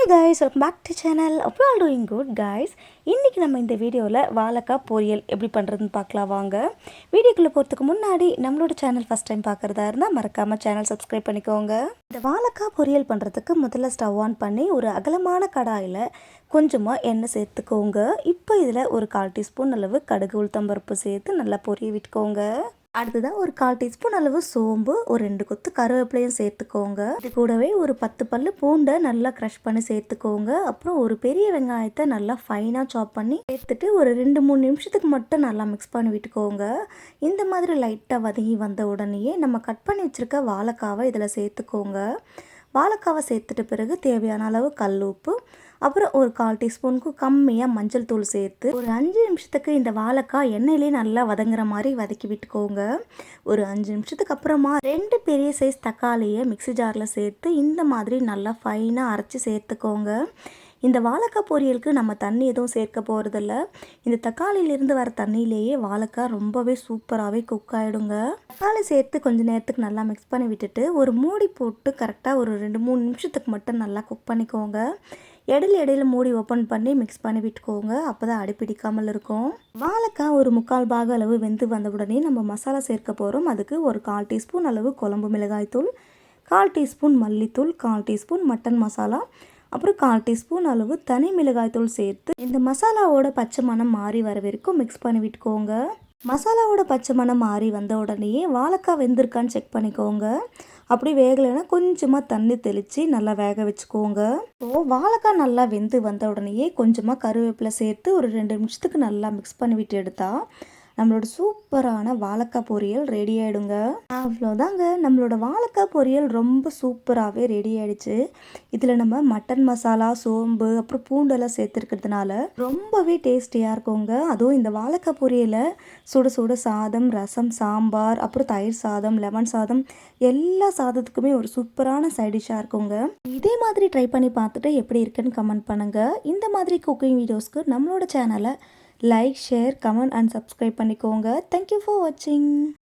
guys, welcome back to channel. Hope you all doing good guys. இன்னைக்கு நம்ம இந்த வீடியோல வாழைக்காய் பொரியல் எப்படி பண்றதுன்னு பார்க்கலாம் வாங்க. வீடியோக்குள்ள போறதுக்கு முன்னாடி நம்மளோட சேனல் ஃபர்ஸ்ட் டைம் பார்க்கறதா இருந்தா மறக்காம சேனல் சப்ஸ்கிரைப் பண்ணிக்கோங்க. இந்த வாழைக்காய் பொரியல் பண்றதுக்கு முதல்ல ஸ்டவ் ஆன் பண்ணி ஒரு அகலமான கடாயில கொஞ்சமா எண்ணெய் சேர்த்துக்கோங்க. இப்போ இதுல ஒரு 1/4 டீஸ்பூன் அளவு கடுகு உளுத்தம் பருப்பு சேர்த்து நல்லா பொரிய விட்டுக்கோங்க. அடுத்ததாக ஒரு 1/4 டீஸ்பூன் அளவு சோம்பு, ஒரு 2 கொத்து கருவேப்பிலையும் சேர்த்துக்கோங்க. இது கூடவே ஒரு 10 பல்லு பூண்டை நல்லா க்ரஷ் பண்ணி சேர்த்துக்கோங்க. அப்புறம் ஒரு பெரிய வெங்காயத்தை நல்லா ஃபைனாக சாப் பண்ணி சேர்த்துட்டு ஒரு 2-3 நிமிஷத்துக்கு மட்டும் நல்லா மிக்ஸ் பண்ணி விட்டுக்கோங்க. இந்த மாதிரி லைட்டாக வதங்கி வந்த உடனேயே நம்ம கட் பண்ணி வச்சுருக்க வாழைக்காவை இதில் சேர்த்துக்கோங்க. வாழைக்காவை சேர்த்துட்ட பிறகு தேவையான அளவு கல் உப்பு, அப்புறம் ஒரு 1/4 டீஸ்பூனுக்கு கம்மியாக மஞ்சள் தூள் சேர்த்து ஒரு 5 நிமிஷத்துக்கு இந்த வாழைக்காய் எண்ணெயிலே நல்லா வதங்குற மாதிரி வதக்கி விட்டுக்கோங்க. ஒரு 5 நிமிஷத்துக்கு அப்புறமா 2 பெரிய சைஸ் தக்காளியை மிக்ஸி ஜாரில் சேர்த்து இந்த மாதிரி நல்லா ஃபைனாக அரைச்சி சேர்த்துக்கோங்க. இந்த வாழைக்காய் பொரியலுக்கு நம்ம தண்ணி எதுவும் சேர்க்க போகிறதில்ல. இந்த தக்காளியிலேருந்து வர தண்ணியிலேயே வாழைக்காய் ரொம்பவே சூப்பராகவே குக் ஆகிடுங்க. தக்காளி சேர்த்து கொஞ்சம் நேரத்துக்கு நல்லா மிக்ஸ் பண்ணி விட்டுட்டு ஒரு மூடி போட்டு கரெக்டாக ஒரு 2-3 நிமிஷத்துக்கு மட்டும் நல்லா குக் பண்ணிக்கோங்க. இடையில மூடி ஓப்பன் பண்ணி மிக்ஸ் பண்ணி விட்டுக்கோங்க. அப்போ தான் அடிப்பிடிக்காமல் இருக்கும். வாழைக்காய் ஒரு 3/4 பாக அளவு வெந்து வந்த உடனே நம்ம மசாலா சேர்க்க போகிறோம். அதுக்கு ஒரு 1/4 டீஸ்பூன் அளவு குழம்பு மிளகாய் தூள், 1/4 டீஸ்பூன் மல்லித்தூள், 1/4 டீஸ்பூன் மட்டன் மசாலா, அப்புறம் 1/4 டீஸ்பூன் அளவு தனி மிளகாய் தூள் சேர்த்து இந்த மசாலாவோட பச்சை மணம் மாறி வர வரைக்கும் மிக்ஸ் பண்ணி விட்டுக்கோங்க. மசாலாவோட பச்சை மணம் மாறி வந்த உடனேயே வாழைக்காய் வெந்திருக்கான்னு செக் பண்ணிக்கோங்க. அப்படி வேகலைன்னா கொஞ்சமாக தண்ணி தெளித்து நல்லா வேக வச்சுக்கோங்க. ஸோ வாழைக்காய் நல்லா வெந்து வந்த உடனேயே கொஞ்சமாக கருவேப்பிலை சேர்த்து ஒரு 2 நிமிஷத்துக்கு நல்லா மிக்ஸ் பண்ணி விட்டு எடுத்தால் நம்மளோட சூப்பரான வாழைக்காய் பொரியல் ரெடி ஆகிடுங்க. அவ்வளோதாங்க, நம்மளோட வாழைக்காய் பொரியல் ரொம்ப சூப்பராகவே ரெடி ஆகிடுச்சு. இதில் நம்ம மட்டன் மசாலா, சோம்பு, அப்புறம் பூண்டெல்லாம் சேர்த்துருக்கிறதுனால ரொம்பவே டேஸ்டியாக இருக்குங்க. அதுவும் இந்த வாழைக்காய் பொரியலை சுட சுட சாதம், ரசம், சாம்பார், அப்புறம் தயிர் சாதம், லெமன் சாதம், எல்லா சாதத்துக்குமே ஒரு சூப்பரான சைட் டிஷ்ஷாக இருக்குங்க. இதே மாதிரி ட்ரை பண்ணி பார்த்துட்டு எப்படி இருக்குன்னு கமெண்ட் பண்ணுங்கள். இந்த மாதிரி குக்கிங் வீடியோஸ்க்கு நம்மளோட சேனலை like, share, comment and subscribe பண்ணிக்கோங்க. தேங்க்யூ ஃபார் வாட்சிங்.